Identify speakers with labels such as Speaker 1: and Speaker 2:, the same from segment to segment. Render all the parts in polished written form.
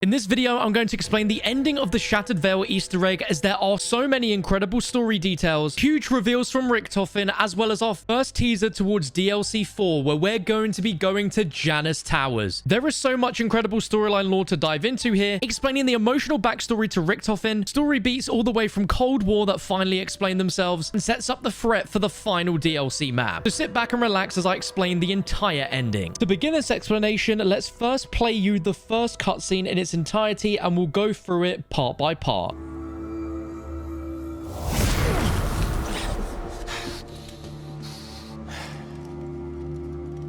Speaker 1: In this video, I'm going to explain the ending of the Shattered Veil Easter egg, as there are so many incredible story details, huge reveals from Richtofen, as well as our first teaser towards DLC 4, where we're going to be going to Janus Towers. There is so much incredible storyline lore to dive into here, explaining the emotional backstory to Richtofen, story beats all the way from Cold War that finally explain themselves, and sets up the threat for the final DLC map. So sit back and relax as I explain the entire ending. To begin this explanation, let's first play you the first cutscene in its entirety, and we'll go through it part by part.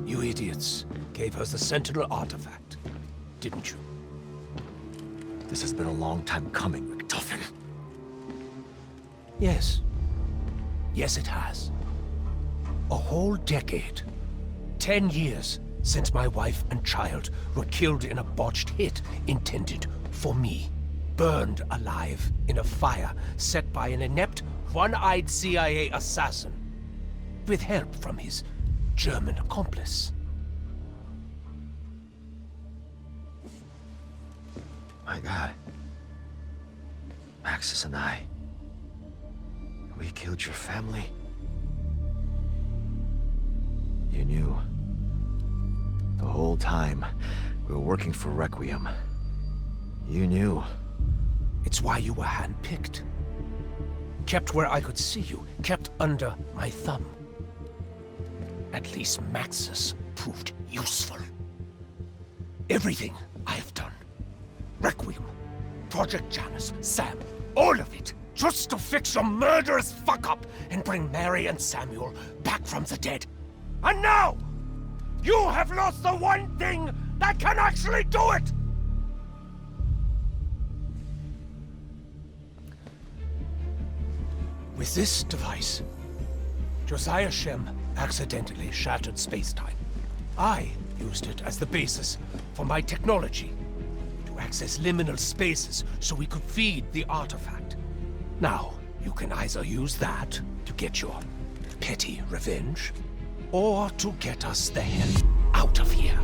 Speaker 2: You idiots gave us the Sentinel Artifact, didn't you?
Speaker 3: This has been a long time coming, Richtofen.
Speaker 2: Yes. Yes, it has. A whole decade. 10 years since my wife and child were killed in a botched hit intended for me. Burned alive in a fire set by an inept, one-eyed CIA assassin, with help from his German accomplice.
Speaker 3: My God. Maxis and I. We killed your family. You knew. The whole time we were working for Requiem. You knew.
Speaker 2: It's why you were handpicked. Kept where I could see you, kept under my thumb. At least Maxis proved useful. Everything I have done. Requiem, Project Janus, Sam, all of it, just to fix your murderous fuck-up and bring Mary and Samuel back from the dead. And now, you have lost the one thing that can actually do it! With this device, Josiah Shem accidentally shattered space-time. I used it as the basis for my technology to access liminal spaces so we could feed the artifact. Now, you can either use that to get your petty revenge, or to get us the hell out of here.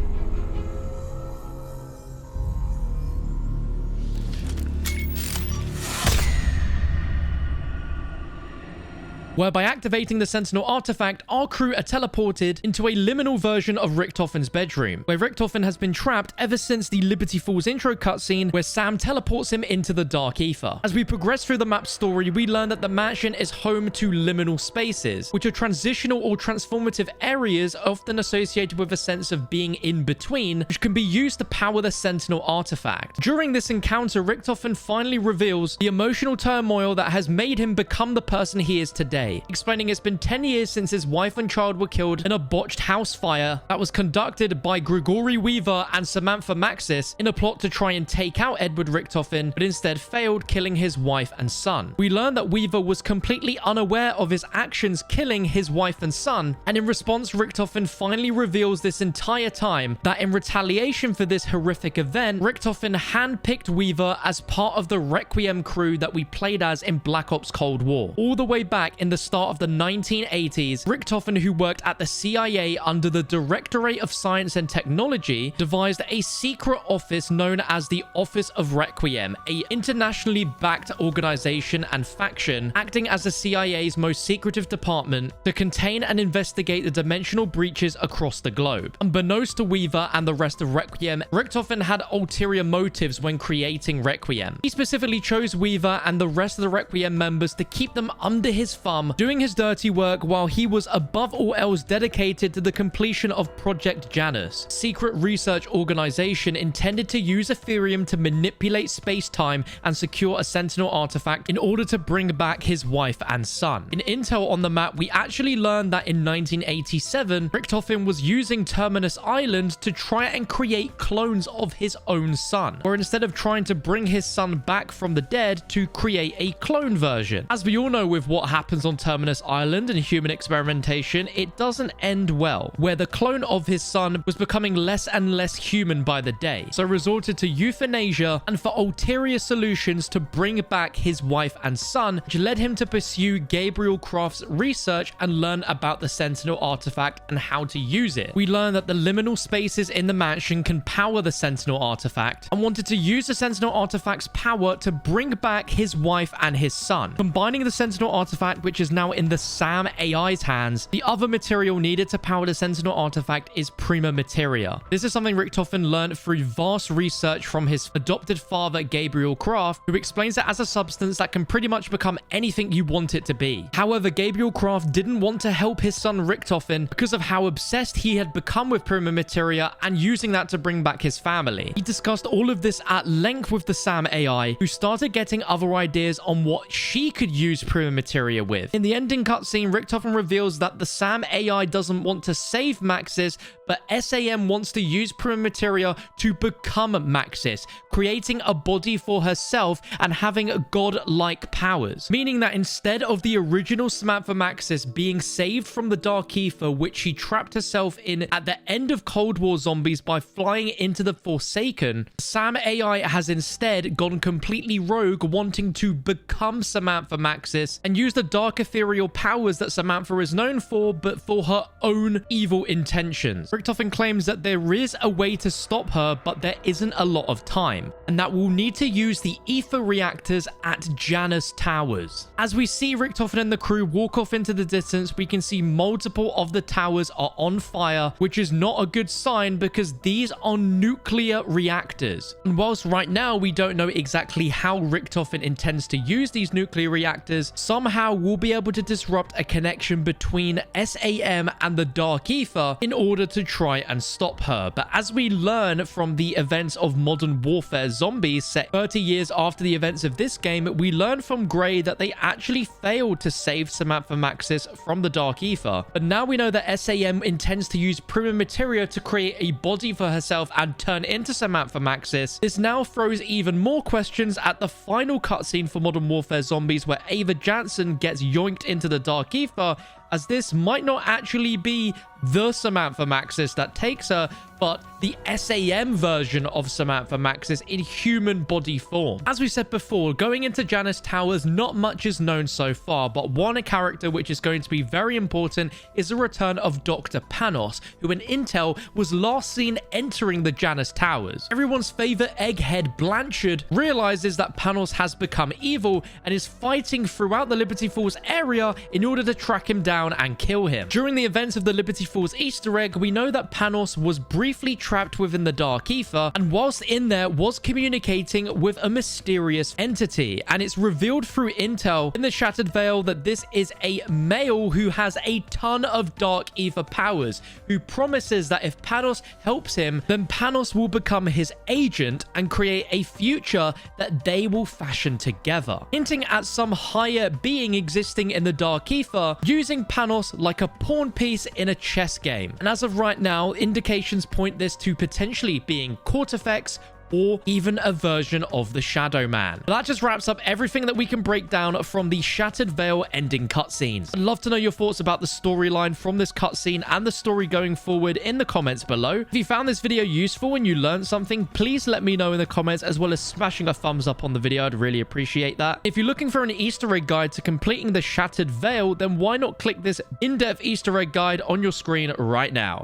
Speaker 1: Where by activating the Sentinel Artifact, our crew are teleported into a liminal version of Richtofen's bedroom, where Richtofen has been trapped ever since the Liberty Falls intro cutscene, where Sam teleports him into the Dark Aether. As we progress through the map's story, we learn that the mansion is home to liminal spaces, which are transitional or transformative areas often associated with a sense of being in between, which can be used to power the Sentinel Artifact. During this encounter, Richtofen finally reveals the emotional turmoil that has made him become the person he is today, explaining it's been 10 years since his wife and child were killed in a botched house fire that was conducted by Gregory Weaver and Samantha Maxis in a plot to try and take out Edward Richtofen, but instead failed, killing his wife and son. We learn that Weaver was completely unaware of his actions killing his wife and son, and in response, Richtofen finally reveals this entire time that in retaliation for this horrific event, Richtofen handpicked Weaver as part of the Requiem crew that we played as in Black Ops Cold War. All the way back in the start of the 1980s, Richtofen, who worked at the CIA under the Directorate of Science and Technology, devised a secret office known as the Office of Requiem, a internationally backed organization and faction acting as the CIA's most secretive department to contain and investigate the dimensional breaches across the globe. Unbeknownst to Weaver and the rest of Requiem, Richtofen had ulterior motives when creating Requiem. He specifically chose Weaver and the rest of the Requiem members to keep them under his thumb, doing his dirty work while he was above all else dedicated to the completion of Project Janus, secret research organization intended to use Ethereum to manipulate space-time and secure a Sentinel artifact in order to bring back his wife and son. In intel on the map, we actually learned that in 1987, Richtofen was using Terminus Island to try and create clones of his own son, or instead of trying to bring his son back from the dead, to create a clone version. As we all know with what happens on Terminus Island and human experimentation, it doesn't end well, where the clone of his son was becoming less and less human by the day, so resorted to euthanasia and for ulterior solutions to bring back his wife and son, which led him to pursue Gabriel Croft's research and learn about the Sentinel Artifact and how to use it. We learn that the liminal spaces in the mansion can power the Sentinel Artifact and wanted to use the Sentinel Artifact's power to bring back his wife and his son. Combining the Sentinel Artifact, which is now in the SAM AI's hands, the other material needed to power the Sentinel Artifact is Prima Materia. This is something Richtofen learned through vast research from his adopted father, Gabriel Croft, who explains it as a substance that can pretty much become anything you want it to be. However, Gabriel Croft didn't want to help his son Richtofen because of how obsessed he had become with Prima Materia and using that to bring back his family. He discussed all of this at length with the SAM AI, who started getting other ideas on what she could use Prima Materia with. In the ending cutscene, Richtofen reveals that the SAM AI doesn't want to save Maxis, but S.A.M. wants to use Prima Materia to become Maxis, creating a body for herself and having god-like powers. Meaning that instead of the original Samantha Maxis being saved from the Dark Aether, which she trapped herself in at the end of Cold War Zombies by flying into the Forsaken, SAM AI has instead gone completely rogue, wanting to become Samantha Maxis and use the dark ethereal powers that Samantha is known for, but for her own evil intentions. Richtofen claims that there is a way to stop her, but there isn't a lot of time, and that we'll need to use the ether reactors at Janus Towers. As we see Richtofen and the crew walk off into the distance, we can see multiple of the towers are on fire, which is not a good sign because these are nuclear reactors. And whilst right now we don't know exactly how Richtofen intends to use these nuclear reactors, somehow we'll be able to disrupt a connection between S.A.M. and the Dark Aether in order to try and stop her. But as we learn from the events of Modern Warfare Zombies set 30 years after the events of this game, we learn from Gray that they actually failed to save Samantha Maxis from the Dark Aether. But now we know that S.A.M. intends to use Prima Materia to create a body for herself and turn into Samantha Maxis. This now throws even more questions at the final cutscene for Modern Warfare Zombies, where Ava Jansen gets yoinked into the Dark Aether, as this might not actually be the Samantha Maxis that takes her, but the S.A.M. version of Samantha Maxis in human body form. As we said before, going into Janus Towers, not much is known so far, but one character which is going to be very important is the return of Dr. Panos, who in intel was last seen entering the Janus Towers. Everyone's favorite egghead Blanchard realizes that Panos has become evil and is fighting throughout the Liberty Falls area in order to track him down and kill him. During the events of the Liberty Falls Easter egg, we know that Panos was briefly trapped within the Dark Aether, and whilst in there was communicating with a mysterious entity, and it's revealed through intel in the Shattered Veil that this is a male who has a ton of Dark Aether powers, who promises that if Panos helps him, then Panos will become his agent and create a future that they will fashion together, hinting at some higher being existing in the Dark Aether, using Panos like a pawn piece in a chess game. And as of right now, indications point this to potentially being Cortifex or even a version of the Shadow Man. That just wraps up everything that we can break down from the Shattered Veil ending cutscenes. I'd love to know your thoughts about the storyline from this cutscene and the story going forward in the comments below. If you found this video useful and you learned something, please let me know in the comments, as well as smashing a thumbs up on the video. I'd really appreciate that. If you're looking for an Easter egg guide to completing the Shattered Veil, then why not click this in-depth Easter egg guide on your screen right now.